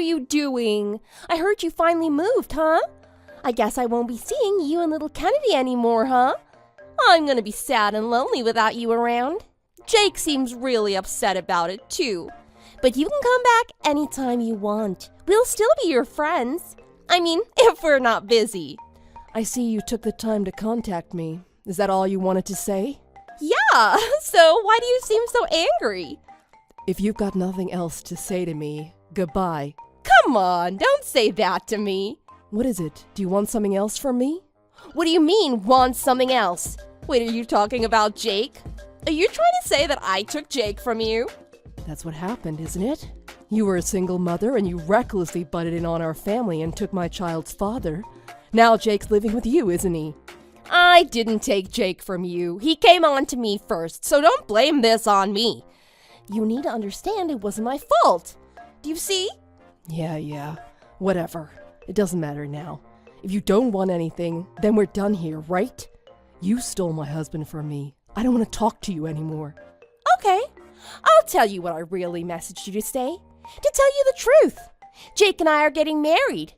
are you doing? I heard you finally moved, huh? I guess I won't be seeing you and little Kennedy anymore, huh? I'm gonna be sad and lonely without you around. Jake seems really upset about it, too. But you can come back anytime you want. We'll still be your friends. I mean, if we're not busy. I see you took the time to contact me. Is that all you wanted to say? Yeah, so why do you seem so angry? If you've got nothing else to say to me, goodbye. Come on, don't say that to me. What is it? Do you want something else from me? What do you mean, want something else? Wait, are you talking about Jake? Are you trying to say that I took Jake from you? That's what happened, isn't it? You were a single mother and you recklessly butted in on our family and took my child's father. Now Jake's living with you, isn't he? I didn't take Jake from you. He came on to me first, so don't blame this on me. You need to understand it wasn't my fault. Do you see? Yeah. Whatever. It doesn't matter now. If you don't want anything, then we're done here, right? You stole my husband from me. I don't want to talk to you anymore. Okay. I'll tell you what I really messaged you to say. To tell you the truth. Jake and I are getting married.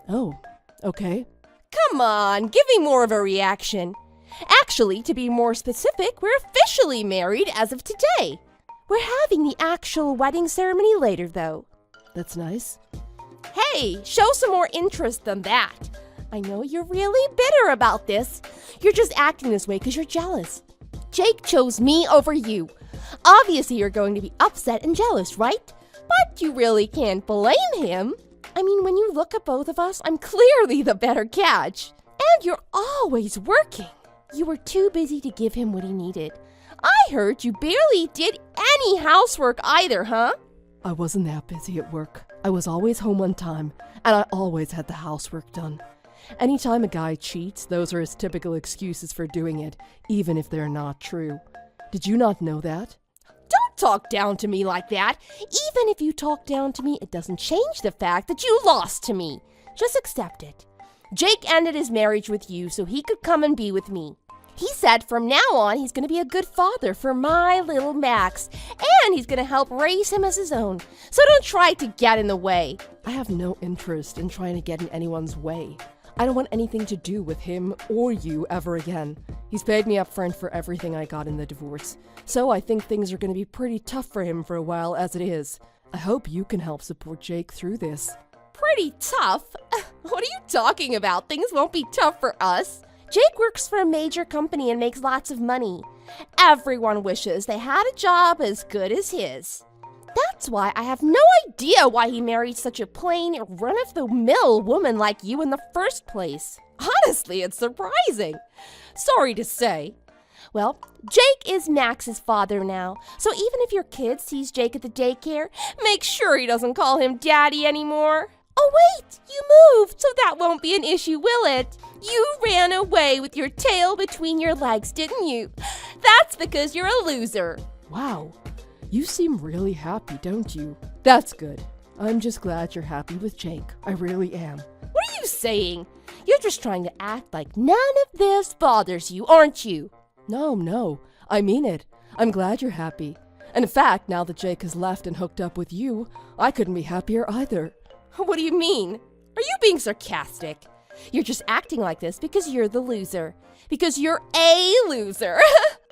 Oh, okay. Come on, give me more of a reaction. Actually, to be more specific, we're officially married as of today. We're having the actual wedding ceremony later, though. That's nice. Hey, show some more interest than that. I know you're really bitter about this. You're just acting this way because you're jealous. Jake chose me over you. Obviously, you're going to be upset and jealous, right? But you really can't blame him. I mean, when you look at both of us, I'm clearly the better catch. And you're always working. You were too busy to give him what he needed. I heard you barely did any housework either, huh? I wasn't that busy at work. I was always home on time, and I always had the housework done. Anytime a guy cheats, those are his typical excuses for doing it, even if they're not true. Did you not know that? Don't talk down to me like that. Even if you talk down to me, it doesn't change the fact that you lost to me. Just accept it. Jake ended his marriage with you so he could come and be with me. He said from now on he's going to be a good father for my little Max, and he's going to help raise him as his own. So don't try to get in the way. I have no interest in trying to get in anyone's way. I don't want anything to do with him or you ever again. He's paid me up front for everything I got in the divorce. So I think things are going to be pretty tough for him for a while as it is. I hope you can help support Jake through this. Pretty tough? What are you talking about? Things won't be tough for us. Jake works for a major company and makes lots of money. Everyone wishes they had a job as good as his. That's why I have no idea why he married such a plain, run-of-the-mill woman like you in the first place. Honestly, it's surprising. Sorry to say. Well, Jake is Max's father now, so even if your kid sees Jake at the daycare, make sure he doesn't call him Daddy anymore. Oh wait, you moved, so that won't be an issue, will it? You ran away with your tail between your legs, didn't you? That's because you're a loser. Wow, you seem really happy, don't you? That's good. I'm just glad you're happy with Jake. I really am. What are you saying? You're just trying to act like none of this bothers you, aren't you? No, I mean it. I'm glad you're happy. And in fact, now that Jake has left and hooked up with you, I couldn't be happier either. What do you mean? Are you being sarcastic? You're just acting like this because you're the loser. Because you're a loser.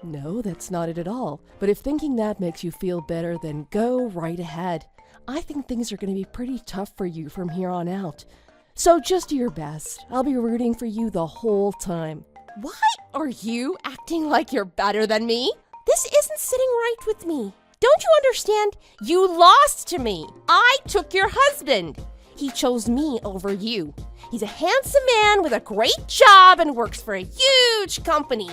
No, that's not it at all. But if thinking that makes you feel better, then go right ahead. I think things are going to be pretty tough for you from here on out. So just do your best. I'll be rooting for you the whole time. Why are you acting like you're better than me? This isn't sitting right with me. Don't you understand? You lost to me. I took your husband. He chose me over you. He's a handsome man with a great job and works for a huge company.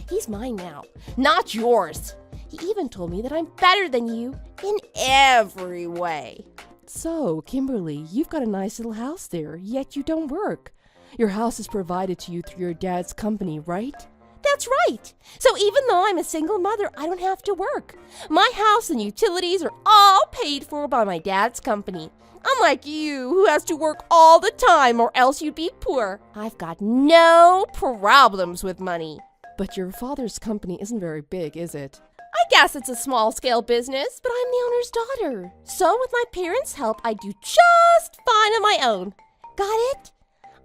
He's mine now, not yours. He even told me that I'm better than you in every way. So, Kimberly, you've got a nice little house there, yet you don't work. Your house is provided to you through your dad's company, right? That's right. So even though I'm a single mother, I don't have to work. My house and utilities are all paid for by my dad's company. Unlike you, who has to work all the time or else you'd be poor. I've got no problems with money. But your father's company isn't very big, is it? I guess it's a small-scale business, but I'm the owner's daughter. So with my parents' help, I do just fine on my own. Got it?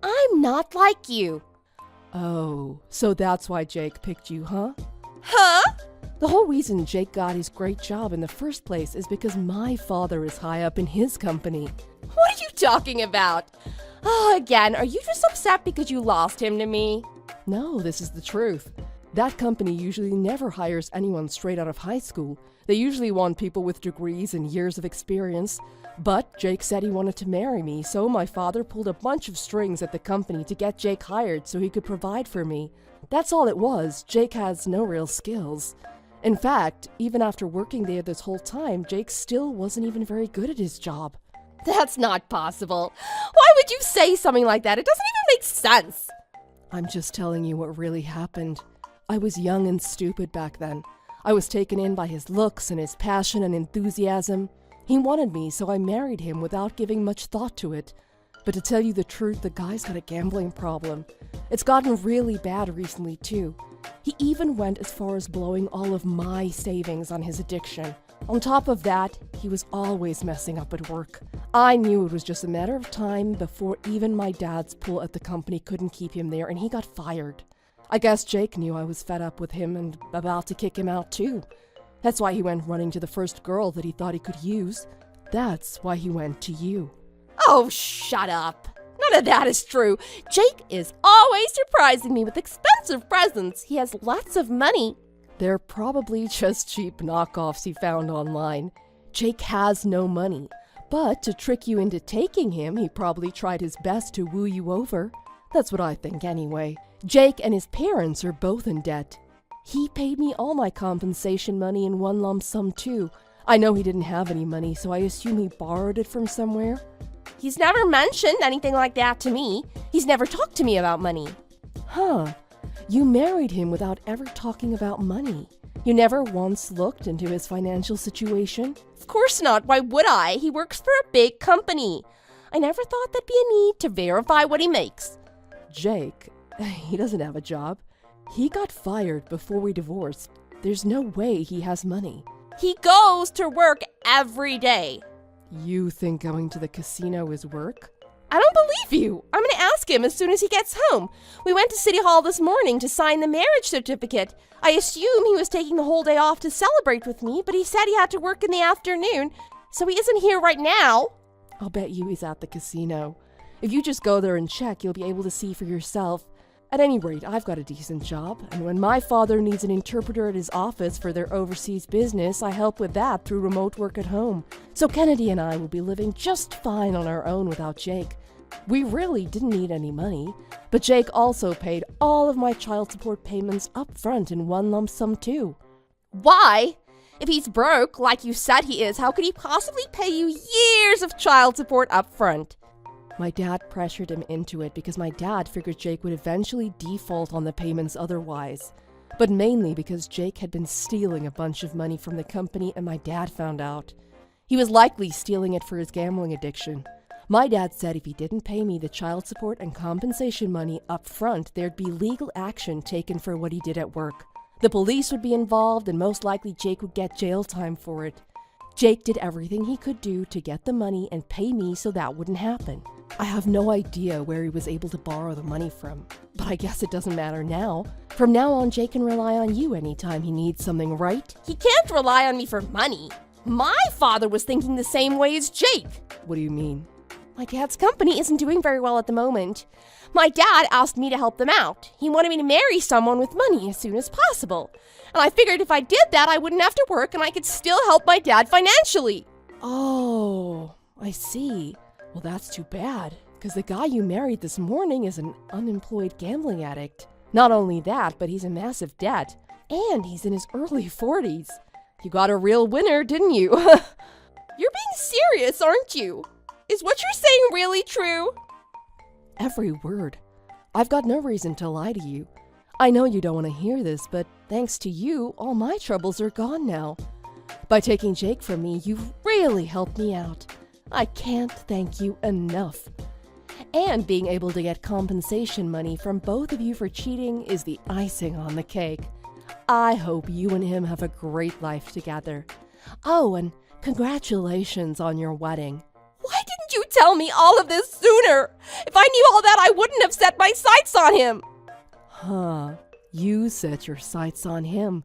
I'm not like you. Oh, so that's why Jake picked you, huh? Huh? The whole reason Jake got his great job in the first place is because my father is high up in his company. What are you talking about? Oh, again, are you just upset because you lost him to me? No, this is the truth. That company usually never hires anyone straight out of high school. They usually want people with degrees and years of experience. But Jake said he wanted to marry me, so my father pulled a bunch of strings at the company to get Jake hired so he could provide for me. That's all it was. Jake has no real skills. In fact, even after working there this whole time, Jake still wasn't even very good at his job. That's not possible. Why would you say something like that? It doesn't even make sense. I'm just telling you what really happened. I was young and stupid back then. I was taken in by his looks and his passion and enthusiasm. He wanted me, so I married him without giving much thought to it. But to tell you the truth, the guy's got a gambling problem. It's gotten really bad recently, too. He even went as far as blowing all of my savings on his addiction. On top of that, he was always messing up at work. I knew it was just a matter of time before even my dad's pull at the company couldn't keep him there, and he got fired. I guess Jake knew I was fed up with him and about to kick him out too. That's why he went running to the first girl that he thought he could use. That's why he went to you. Oh, shut up. None of that is true. Jake is always surprising me with expensive presents. He has lots of money. They're probably just cheap knockoffs he found online. Jake has no money. But to trick you into taking him, he probably tried his best to woo you over. That's what I think anyway. Jake and his parents are both in debt. He paid me all my compensation money in one lump sum too. I know he didn't have any money, so I assume he borrowed it from somewhere. He's never mentioned anything like that to me. He's never talked to me about money. Huh. You married him without ever talking about money. You never once looked into his financial situation? Of course not. Why would I? He works for a big company. I never thought there'd be a need to verify what he makes. Jake, he doesn't have a job. He got fired before we divorced. There's no way he has money. He goes to work every day. You think going to the casino is work? I don't believe you. I'm going to ask him as soon as he gets home. We went to City Hall this morning to sign the marriage certificate. I assume he was taking the whole day off to celebrate with me, but he said he had to work in the afternoon, so he isn't here right now. I'll bet you he's at the casino. If you just go there and check, you'll be able to see for yourself. At any rate, I've got a decent job, and when my father needs an interpreter at his office for their overseas business, I help with that through remote work at home. So Kennedy and I will be living just fine on our own without Jake. We really didn't need any money, but Jake also paid all of my child support payments up front in one lump sum too. Why? If he's broke, like you said he is, how could he possibly pay you years of child support up front? My dad pressured him into it because my dad figured Jake would eventually default on the payments otherwise. But mainly because Jake had been stealing a bunch of money from the company and my dad found out. He was likely stealing it for his gambling addiction. My dad said if he didn't pay me the child support and compensation money up front, there'd be legal action taken for what he did at work. The police would be involved and most likely Jake would get jail time for it. Jake did everything he could do to get the money and pay me so that wouldn't happen. I have no idea where he was able to borrow the money from, but I guess it doesn't matter now. From now on, Jake can rely on you anytime he needs something, right? He can't rely on me for money. My father was thinking the same way as Jake. What do you mean? My dad's company isn't doing very well at the moment. My dad asked me to help them out. He wanted me to marry someone with money as soon as possible. And I figured if I did that, I wouldn't have to work and I could still help my dad financially. Oh, I see. Well, that's too bad, because the guy you married this morning is an unemployed gambling addict. Not only that, but he's in massive debt. And he's in his early 40s. You got a real winner, didn't you? You're being serious, aren't you? Is what you're saying really true? Every word. I've got no reason to lie to you. I know you don't want to hear this, but thanks to you, all my troubles are gone now. By taking Jake from me, you've really helped me out. I can't thank you enough. And being able to get compensation money from both of you for cheating is the icing on the cake. I hope you and him have a great life together. Oh, and congratulations on your wedding. Why didn't you tell me all of this sooner? If I knew all that, I wouldn't have set my sights on him. Huh, you set your sights on him.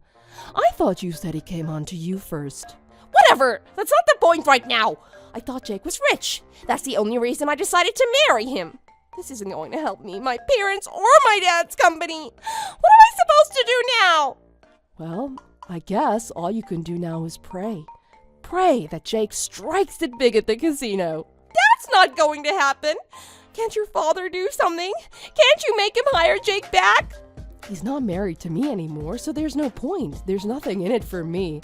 I thought you said he came on to you first. Whatever, that's not the point right now. I thought Jake was rich. That's the only reason I decided to marry him. This isn't going to help me, my parents, or my dad's company. What am I supposed to do now? Well, I guess all you can do now is pray. Pray that Jake strikes it big at the casino. That's not going to happen. Can't your father do something? Can't you make him hire Jake back? He's not married to me anymore, so there's no point. There's nothing in it for me.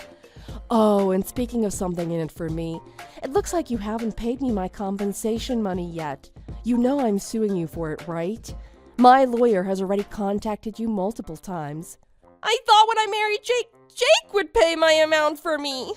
Oh, and speaking of something in it for me, it looks like you haven't paid me my compensation money yet. You know I'm suing you for it, right? My lawyer has already contacted you multiple times. I thought when I married Jake would pay my amount for me.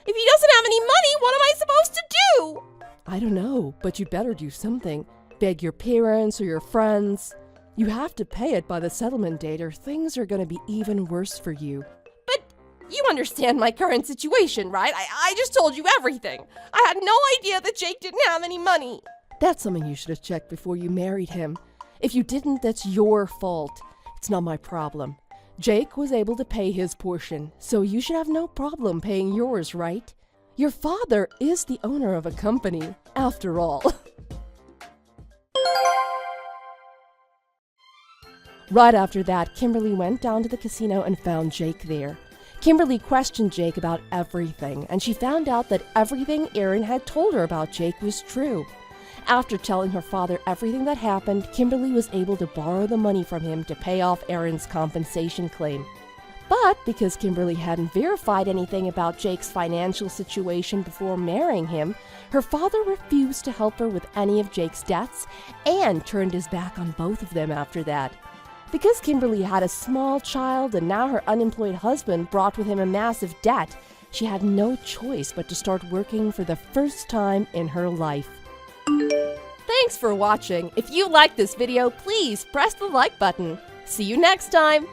If he doesn't have any money, what am I supposed to do? I don't know, but you better do something. Beg your parents or your friends. You have to pay it by the settlement date or things are going to be even worse for you. But you understand my current situation, right? I just told you everything. I had no idea that Jake didn't have any money. That's something you should have checked before you married him. If you didn't, that's your fault. It's not my problem. Jake was able to pay his portion, so you should have no problem paying yours, right? Your father is the owner of a company, after all. Right after that, Kimberly went down to the casino and found Jake there. Kimberly questioned Jake about everything, and she found out that everything Aaron had told her about Jake was true. After telling her father everything that happened, Kimberly was able to borrow the money from him to pay off Aaron's compensation claim. But because Kimberly hadn't verified anything about Jake's financial situation before marrying him, her father refused to help her with any of Jake's debts and turned his back on both of them after that. Because Kimberly had a small child and now her unemployed husband brought with him a massive debt, she had no choice but to start working for the first time in her life. Thanks for watching. If you liked this video, please press the like button. See you next time.